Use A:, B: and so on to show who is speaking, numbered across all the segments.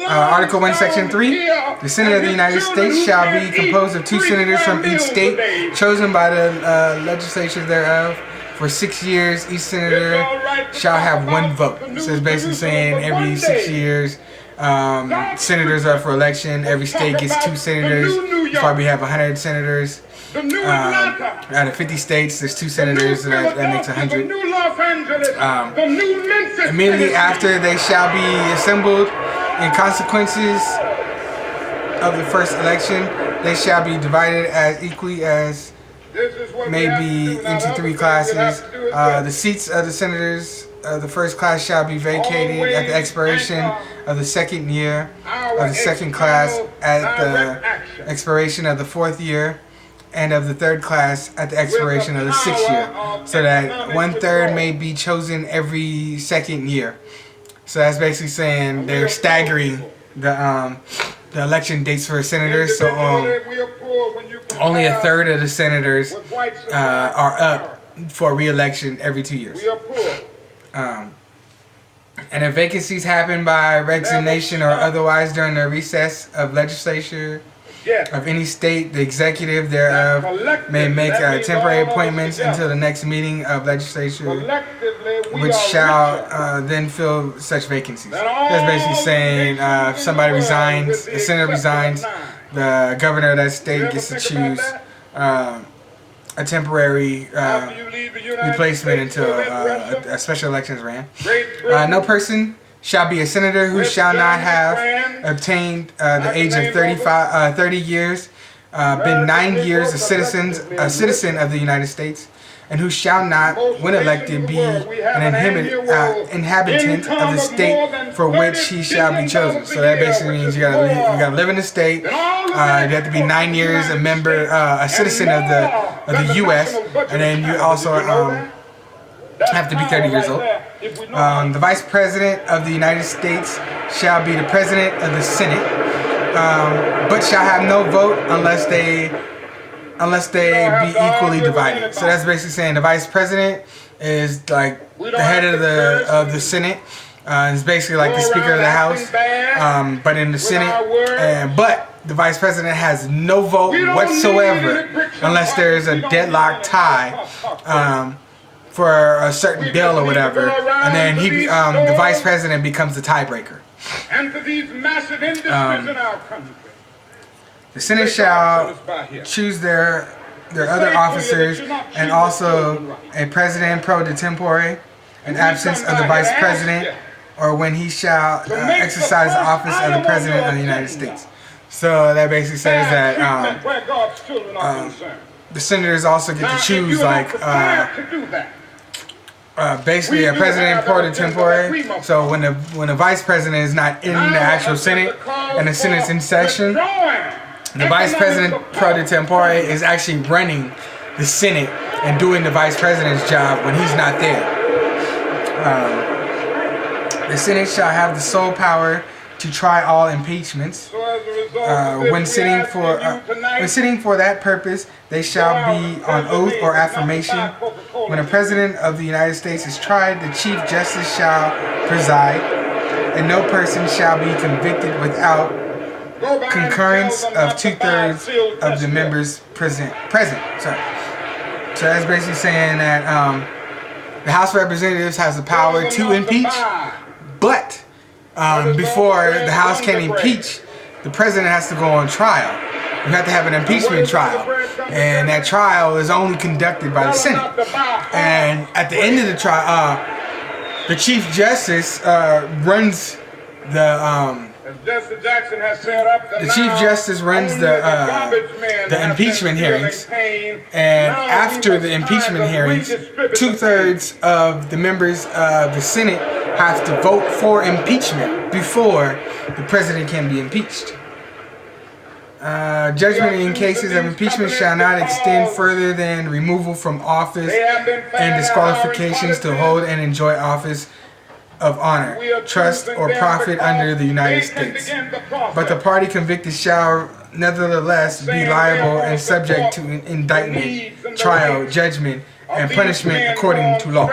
A: Article 1, Section 3. The Senate of the United States shall be composed of 2 senators from each state, chosen by the legislature thereof for 6 years. Each senator shall have 1 vote. So it's basically saying every 6 years, senators are for election. Every state gets 2 senators. You probably have 100 senators. Out of 50 states, there's 2 senators. That makes 100. Immediately after, they shall be assembled. In consequences of the first election, they shall be divided as equally as may be into 3 classes. The seats of the senators of the first class shall be vacated at the expiration of the 2nd year of the 2nd class, at the expiration of the 4th year, and of the 3rd class at the expiration of the 6th year, so that 1/3 may be chosen every 2nd year. So that's basically saying they're staggering the election dates for senators. So only 1/3 of the senators are up for re-election every 2 years. And if vacancies happen by resignation or otherwise during the recess of legislature of any state, the executive thereof may make temporary appointments until the next meeting of legislature, which shall then fill such vacancies. That's basically saying if somebody resigns, a senator resigns, the governor of that state gets to choose a temporary replacement until a special election is ran. No person shall be a senator who shall not have obtained the age of 30 years, been 9 years a citizen of the United States, and who shall not, when elected, be an inhabitant of the state for which he shall be chosen. So that basically means you gotta live in the state. You have to be 9 years a member, a citizen of the U.S., and then you also have to be 30 years old. The Vice President of the United States shall be the President of the Senate, but shall have no vote unless they be equally divided. So that's basically saying the Vice President is like the head of the Senate. It's basically like the Speaker of the House, but in the Senate. But the Vice President has no vote whatsoever unless there is a deadlock tie for a certain bill or whatever, and then the Vice President becomes the tiebreaker. And for these massive industries in our country, the Senate shall choose their other officers, and also a president pro tempore in absence of the Vice President, or when he shall exercise the office of the President of the United States. So that basically says that the senators also get to choose basically a president pro tempore. So when the Vice President is not in the actual Senate and the Senate's in session, the Vice President pro tempore is actually running the Senate and doing the Vice President's job when he's not there. The Senate shall have the sole power to try all impeachments. When sitting for that purpose, they shall be on oath or affirmation. When a President of the United States is tried, the Chief Justice shall preside, and no person shall be convicted without concurrence of 2/3 of the members present. Sorry. So that's basically saying that the House of Representatives has the power to impeach, but before the House can impeach, the President has to go on trial. You have to have an impeachment trial, and that trial is only conducted by the Senate. And at the end of the trial, the Chief Justice runs the Chief Justice runs the impeachment hearings, and after the impeachment hearings, 2/3 of the members of the Senate have to vote for impeachment before the President can be impeached. Judgment in cases of impeachment shall not extend further than removal from office and disqualifications to hold and enjoy office of honor, trust, or profit under the United States. But the party convicted shall nevertheless be liable and subject to indictment, trial, judgment, and punishment according to law.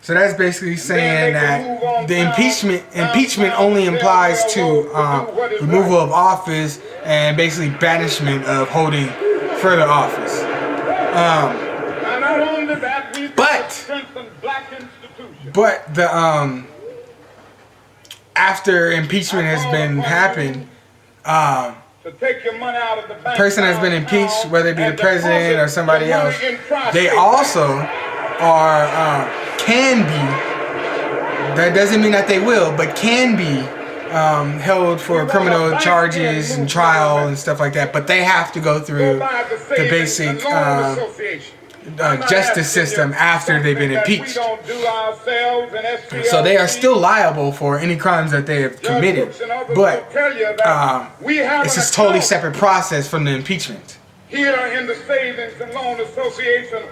A: So that's basically saying that the impeachment only implies to removal of office and basically banishment of holding further office. But the after impeachment has been happened, the person has been impeached, whether it be the president or somebody else, they also are can be. That doesn't mean that they will, but can be held for criminal charges and trial and stuff like that. But they have to go through the basic justice system after they've been impeached. So they are still liable for any crimes that they have committed, but it's a totally separate process from the impeachment.
B: Here in the Savings and Loan Association